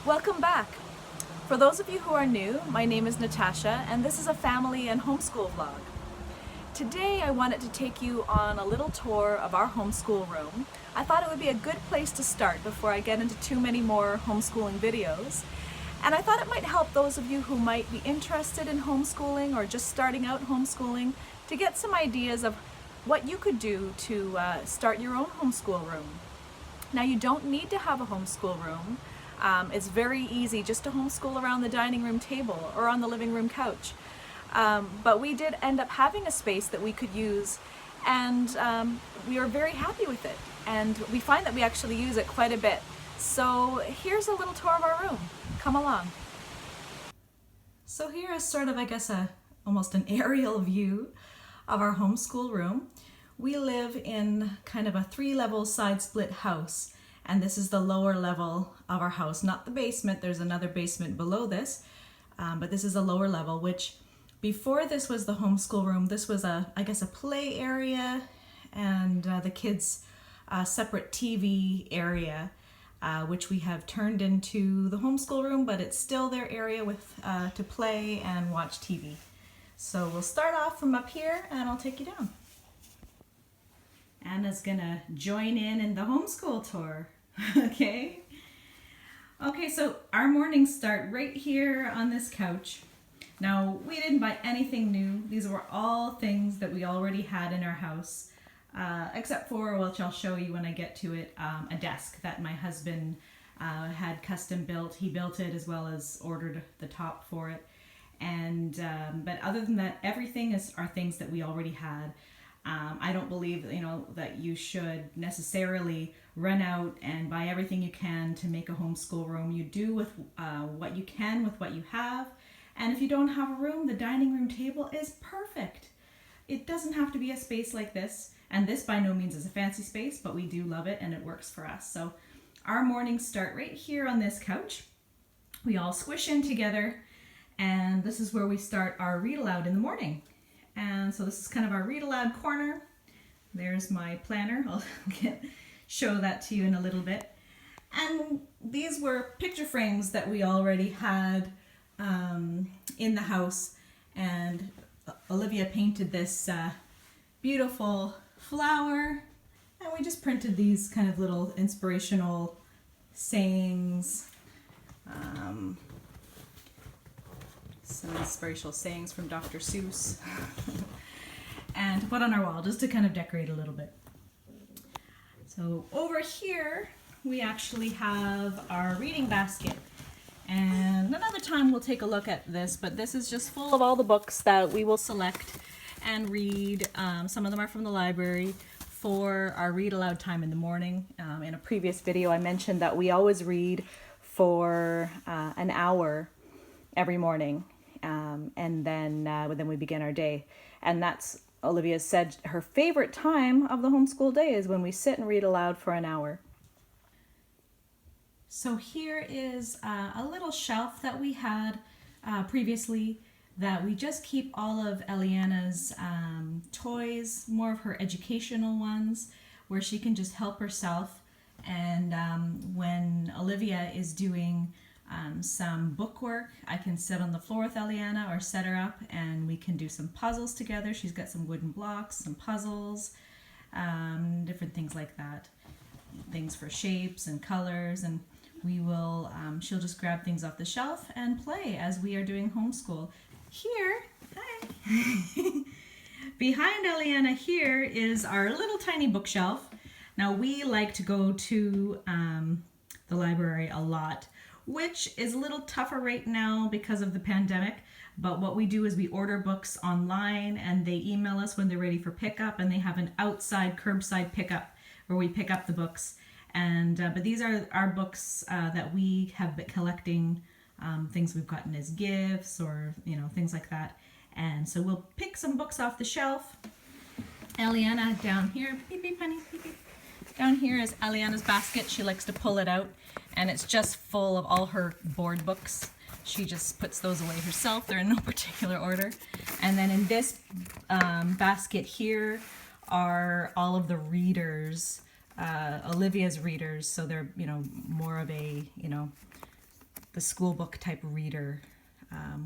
Welcome back. For those of you who are new, my name is Natasha and this is a family and homeschool vlog. Today I wanted to take you on a little tour of our homeschool room. I thought it would be a good place to start before I get into too many more homeschooling videos. And I thought it might help those of you who might be interested in homeschooling or just starting out homeschooling to get some ideas of what you could do to start your own homeschool room. Now, you don't need to have a homeschool room. It's very easy just to homeschool around the dining room table or on the living room couch. But we did end up having a space that we could use, and we are very happy with it. And we find that we actually use it quite a bit. So here's a little tour of our room. Come along. So here is sort of, I guess, almost an aerial view of our homeschool room. We live in kind of a 3-level side split house. And this is the lower level of our house, not the basement. There's another basement below this, but this is the lower level, which before this was the homeschool room. This was I guess a play area and the kids' separate TV area, which we have turned into the homeschool room, but it's still their area with to play and watch TV. So we'll start off from up here and I'll take you down. Anna's gonna join in the homeschool tour. Okay, so our mornings start right here on this couch. Now, we didn't buy anything new. These were all things that we already had in our house, except for, which I'll show you when I get to it, a desk that my husband had custom built. He built it as well as ordered the top for it. And but other than that, everything are things that we already had. I don't believe, that you should necessarily run out and buy everything you can to make a homeschool room. You do with what you can with what you have. And if you don't have a room, the dining room table is perfect. It doesn't have to be a space like this. And this by no means is a fancy space, but we do love it and it works for us. So our mornings start right here on this couch. We all squish in together, and this is where we start our read aloud in the morning. And so this is kind of our read aloud corner. There's my planner. I'll show that to you in a little bit. And these were picture frames that we already had in the house. And Olivia painted this beautiful flower. And we just printed these kind of little inspirational sayings. Some inspirational sayings from Dr. Seuss and to put on our wall just to kind of decorate a little bit. So over here we actually have our reading basket, and another time we'll take a look at this, but this is just full of all the books that we will select and read. Some of them are from the library for our read aloud time in the morning. In a previous video I mentioned that we always read for an hour every morning. And then we begin our day. And that's, Olivia said, her favorite time of the homeschool day is when we sit and read aloud for an hour. So here is a little shelf that we had previously that we just keep all of Eliana's toys, more of her educational ones, where she can just help herself. And when Olivia is doing some book work, I can sit on the floor with Eliana or set her up and we can do some puzzles together. She's got some wooden blocks, some puzzles, different things like that. Things for shapes and colors, and we will, she'll just grab things off the shelf and play as we are doing homeschool. Here, hi! Behind Eliana here is our little tiny bookshelf. Now we like to go to the library a lot, which is a little tougher right now because of the pandemic. But what we do is we order books online and they email us when they're ready for pickup, and they have an outside curbside pickup where we pick up the books. And but these are our books that we have been collecting, things we've gotten as gifts or things like that. And so we'll pick some books off the shelf. Eliana down here, beep beep honey, beep beep. Down here is Aliana's basket. She likes to pull it out, and it's just full of all her board books. She just puts those away herself. They're in no particular order. And then in this basket here are all of the readers, Olivia's readers. So they're, you know, more of a, you know, the school book type reader,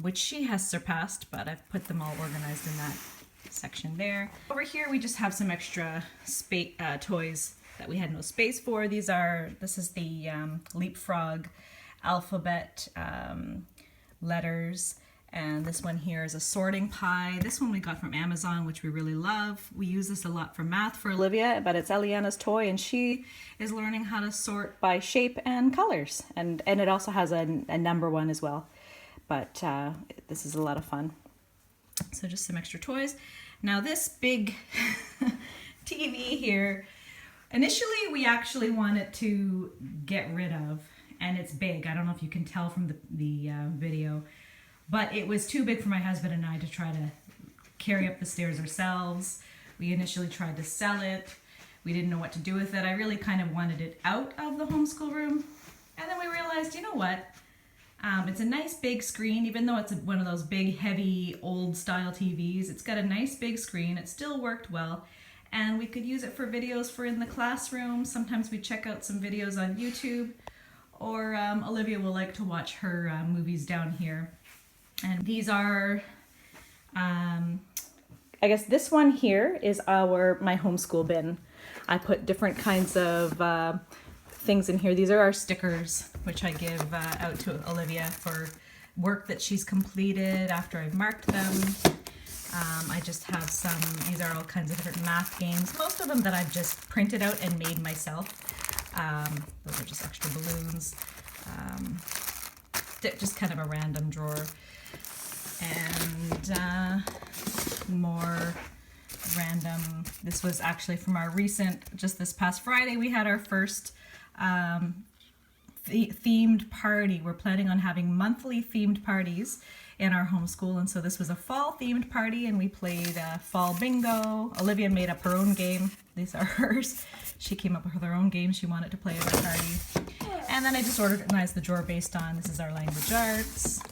which she has surpassed, but I've put them all organized in that section there. Over here we just have some extra toys that we had no space for. This is the Leapfrog alphabet letters, and this one here is a sorting pie. This one we got from Amazon, which we really love. We use this a lot for math for Olivia, but it's Eliana's toy, and she is learning how to sort by shape and colors, and it also has a number one as well. But this is a lot of fun. So just some extra toys. Now this big TV here, initially we actually wanted to get rid of, and it's big. I don't know if you can tell from the video, but it was too big for my husband and I to try to carry up the stairs ourselves. We initially tried to sell it. We didn't know what to do with it. I really kind of wanted it out of the homeschool room. And then we realized, you know what? It's a nice big screen, even though it's one of those big, heavy, old style TVs. It's got a nice big screen. It still worked well. And we could use it for videos for in the classroom. Sometimes we check out some videos on YouTube, or Olivia will like to watch her movies down here. And these are, I guess this one here is my homeschool bin. I put different kinds of things in here. These are our stickers, which I give out to Olivia for work that she's completed after I've marked them. I just have some, these are all kinds of different math games, most of them that I've just printed out and made myself. Those are just extra balloons. Just kind of a random drawer. And more random, this was actually from our recent, just this past Friday, we had our first themed party. We're planning on having monthly themed parties in our homeschool, and so this was a fall themed party, and we played fall bingo. Olivia made up her own game. These are hers. She came up with her own game she wanted to play at our party. And then I just organized the drawer based on, this is our language arts,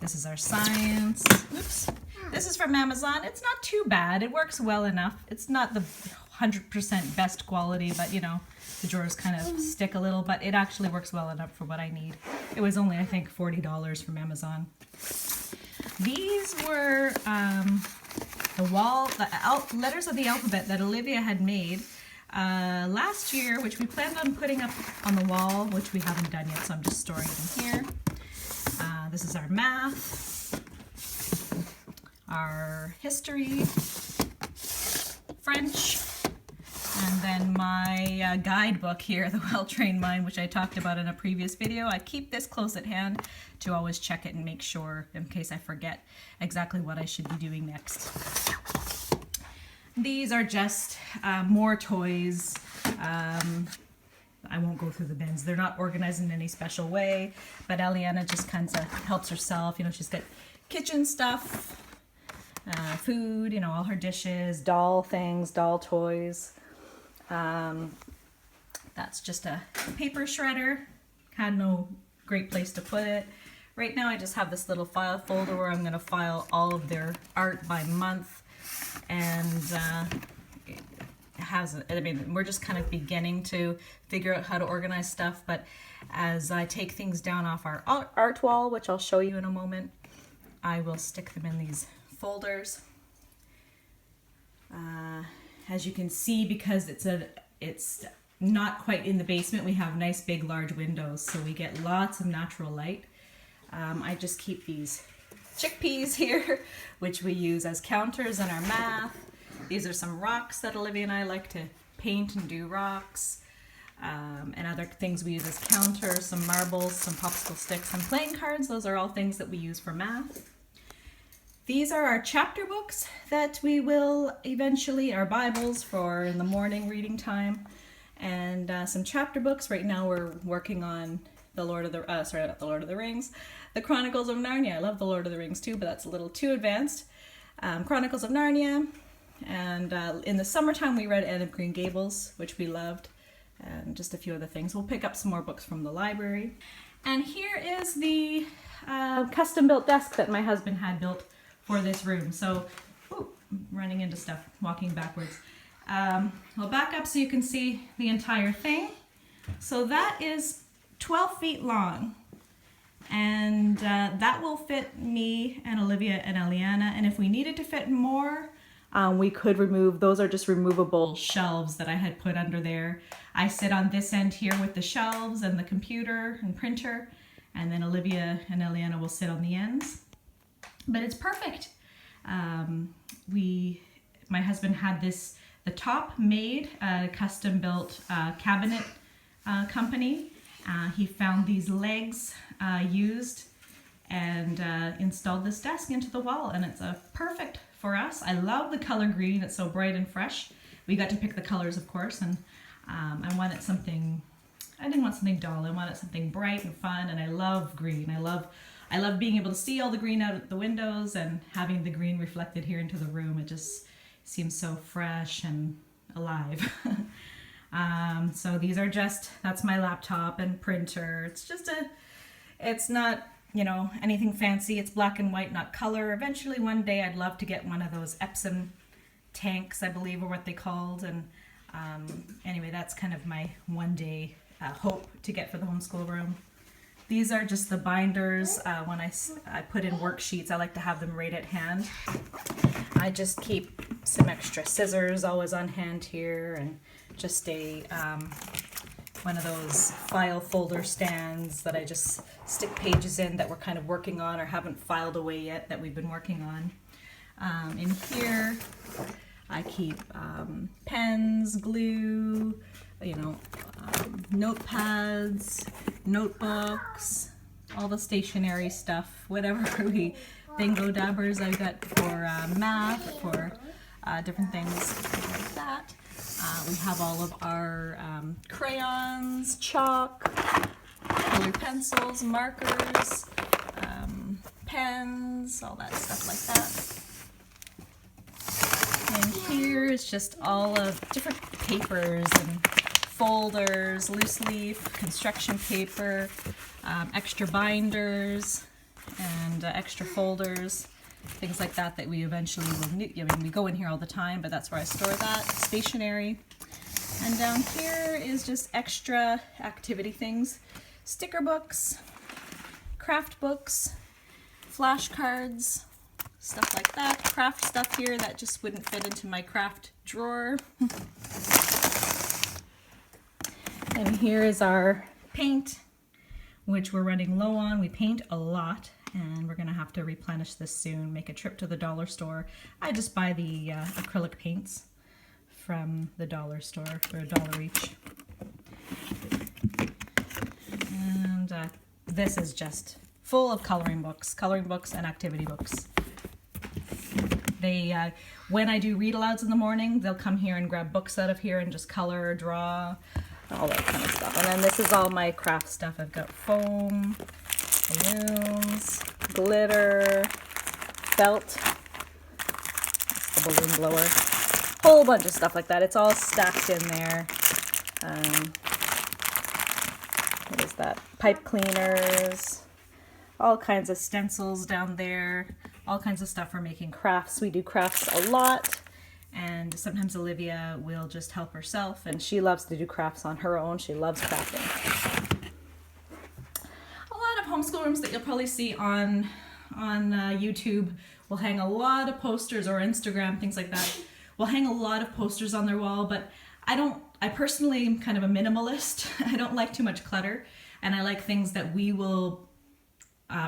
this is our science. Oops. This is from Amazon. It's not too bad. It works well enough. It's not the 100% best quality, but you know, the drawers kind of stick a little, but it actually works well enough for what I need. It was only, I think, $40 from Amazon. These were the letters of the alphabet that Olivia had made last year, which we planned on putting up on the wall, which we haven't done yet, so I'm just storing it in here. This is our math, our history, French, and then my guidebook here, The Well-Trained Mind, which I talked about in a previous video. I keep this close at hand to always check it and make sure, in case I forget exactly what I should be doing next. These are just more toys. I won't go through the bins. They're not organized in any special way, but Eliana just kind of helps herself. You know, she's got kitchen stuff, food, you know, all her dishes, doll things, doll toys. That's just a paper shredder. Had no great place to put it. Right now I just have this little file folder where I'm going to file all of their art by month, and I mean, we're just kind of beginning to figure out how to organize stuff, but as I take things down off our art wall, which I'll show you in a moment, I will stick them in these folders. As you can see, because it's not quite in the basement, we have nice big large windows, so we get lots of natural light. I just keep these chickpeas here, which we use as counters in our math. These are some rocks that Olivia and I like to paint and do rocks, and other things we use as counters, some marbles, some popsicle sticks, some playing cards. Those are all things that we use for math. These are our chapter books that we will eventually, our Bibles for in the morning reading time, and some chapter books. Right now we're working on the Rings, the Chronicles of Narnia. I love the Lord of the Rings too, but that's a little too advanced. Chronicles of Narnia, and in the summertime we read Anne of Green Gables, which we loved, and just a few other things. We'll pick up some more books from the library. And here is the custom-built desk that my husband had built for this room. So, ooh, I'm running into stuff, walking backwards. I'll back up so you can see the entire thing. So that is 12 feet long, and that will fit me and Olivia and Eliana, and if we needed to fit more, we could remove, those are just removable shelves that I had put under there. I sit on this end here with the shelves and the computer and printer, and then Olivia and Eliana will sit on the ends. But it's perfect. My husband had the top made, a custom-built cabinet company. He found these legs used and installed this desk into the wall, and it's perfect for us. I love the color green. It's so bright and fresh. We got to pick the colors, of course, and I wanted something, I didn't want something dull. I wanted something bright and fun, and I love green. I love being able to see all the green out of the windows and having the green reflected here into the room. It just seems so fresh and alive. So these are just, that's my laptop and printer. It's just it's not, you know, anything fancy. It's black and white, not color. Eventually one day I'd love to get one of those Epsom tanks, I believe are what they called. And anyway, that's kind of my one day hope to get for the homeschool room. These are just the binders. When I put in worksheets, I like to have them right at hand. I just keep some extra scissors always on hand here, and just one of those file folder stands that I just stick pages in that we're kind of working on or haven't filed away yet that we've been working on. In here, I keep pens, glue, you know, notepads, notebooks, all the stationery stuff, whatever we bingo dabbers I've got for math, for different things like that. We have all of our crayons, chalk, colored pencils, markers, pens, all that stuff like that. And here is just all of different papers and folders, loose leaf, construction paper, extra binders, and extra folders, things like that that we eventually will need. I mean, we go in here all the time, but that's where I store that, stationery. And down here is just extra activity things, sticker books, craft books, flashcards, stuff like that, craft stuff here that just wouldn't fit into my craft drawer. And here is our paint, which we're running low on. We paint a lot, and we're gonna have to replenish this soon, make a trip to the dollar store. I just buy the acrylic paints from the dollar store for $1 each. And this is just full of coloring books and activity books. They, when I do read alouds in the morning, they'll come here and grab books out of here and just color, draw, all that kind of stuff. And then this is all my craft stuff. I've got foam, balloons, glitter, felt, that's the balloon blower, whole bunch of stuff like that. It's all stacked in there. What is that? Pipe cleaners, all kinds of stencils down there, all kinds of stuff for making crafts. We do crafts a lot. And sometimes Olivia will just help herself, and she loves to do crafts on her own. She loves crafting. A lot of homeschool rooms that you'll probably see on YouTube will hang a lot of posters, or Instagram, things like that. Will hang a lot of posters on their wall, but I personally am kind of a minimalist. I don't like too much clutter, and I like things that we will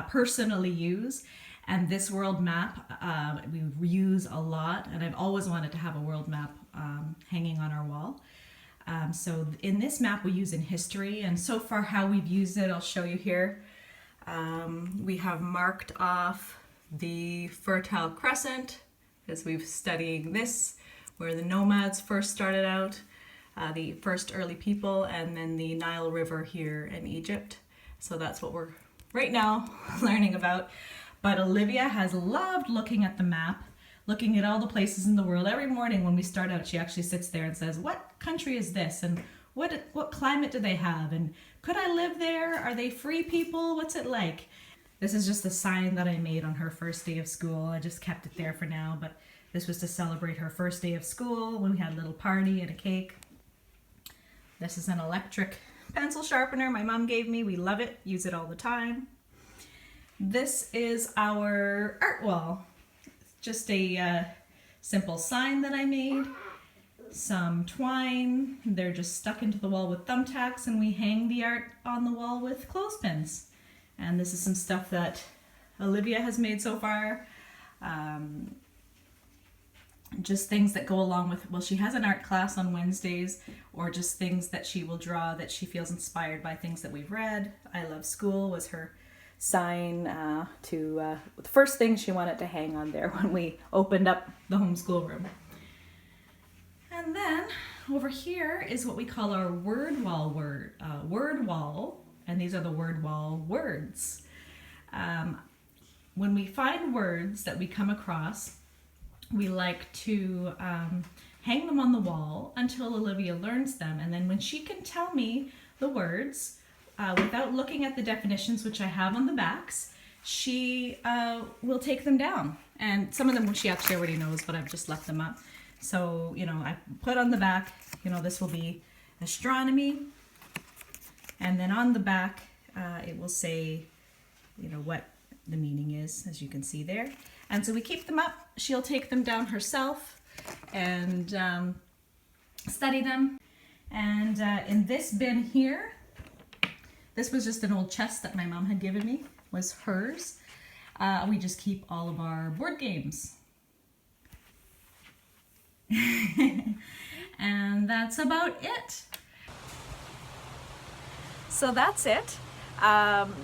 personally use. And this world map, we use a lot, and I've always wanted to have a world map hanging on our wall. So in this map we use in history, and so far how we've used it, I'll show you here. We have marked off the Fertile Crescent, as we've studying this, where the nomads first started out, the first early people, and then the Nile River here in Egypt. So that's what we're right now learning about. But Olivia has loved looking at the map, looking at all the places in the world. Every morning when we start out, she actually sits there and says, what country is this? And what climate do they have? And could I live there? Are they free people? What's it like? This is just a sign that I made on her first day of school. I just kept it there for now, but this was to celebrate her first day of school when we had a little party and a cake. This is an electric pencil sharpener my mom gave me. We love it, use it all the time. This is our art wall. Just a simple sign that I made. Some twine. They're just stuck into the wall with thumbtacks, and we hang the art on the wall with clothespins. And this is some stuff that Olivia has made so far. Just things that go along with, well, she has an art class on Wednesdays, or just things that she will draw that she feels inspired by things that we've read. I Love School was her sign the first thing she wanted to hang on there when we opened up the homeschool room. And then over here is what we call our word wall, and these are the word wall words. When we find words that we come across, we like to hang them on the wall until Olivia learns them, and then when she can tell me the words without looking at the definitions, which I have on the backs, she will take them down. And some of them she actually already knows, but I've just left them up. So, I put on the back, this will be astronomy, and then on the back it will say, what the meaning is, as you can see there. And so we keep them up. She'll take them down herself and study them. And in this bin here, this was just an old chest that my mom had given me, was hers. We just keep all of our board games. And that's about it. So that's it.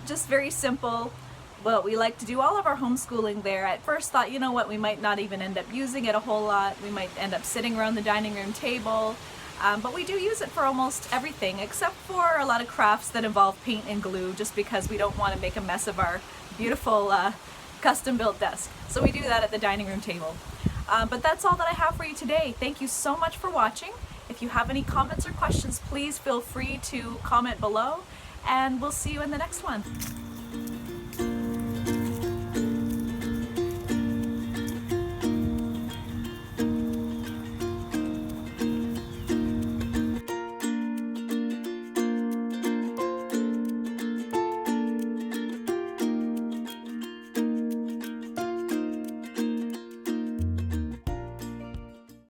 Just very simple. Well, we like to do all of our homeschooling there. At first thought, we might not even end up using it a whole lot. We might end up sitting around the dining room table. But we do use it for almost everything, except for a lot of crafts that involve paint and glue, just because we don't want to make a mess of our beautiful custom-built desk. So we do that at the dining room table. But that's all that I have for you today. Thank you so much for watching. If you have any comments or questions, please feel free to comment below, and we'll see you in the next one.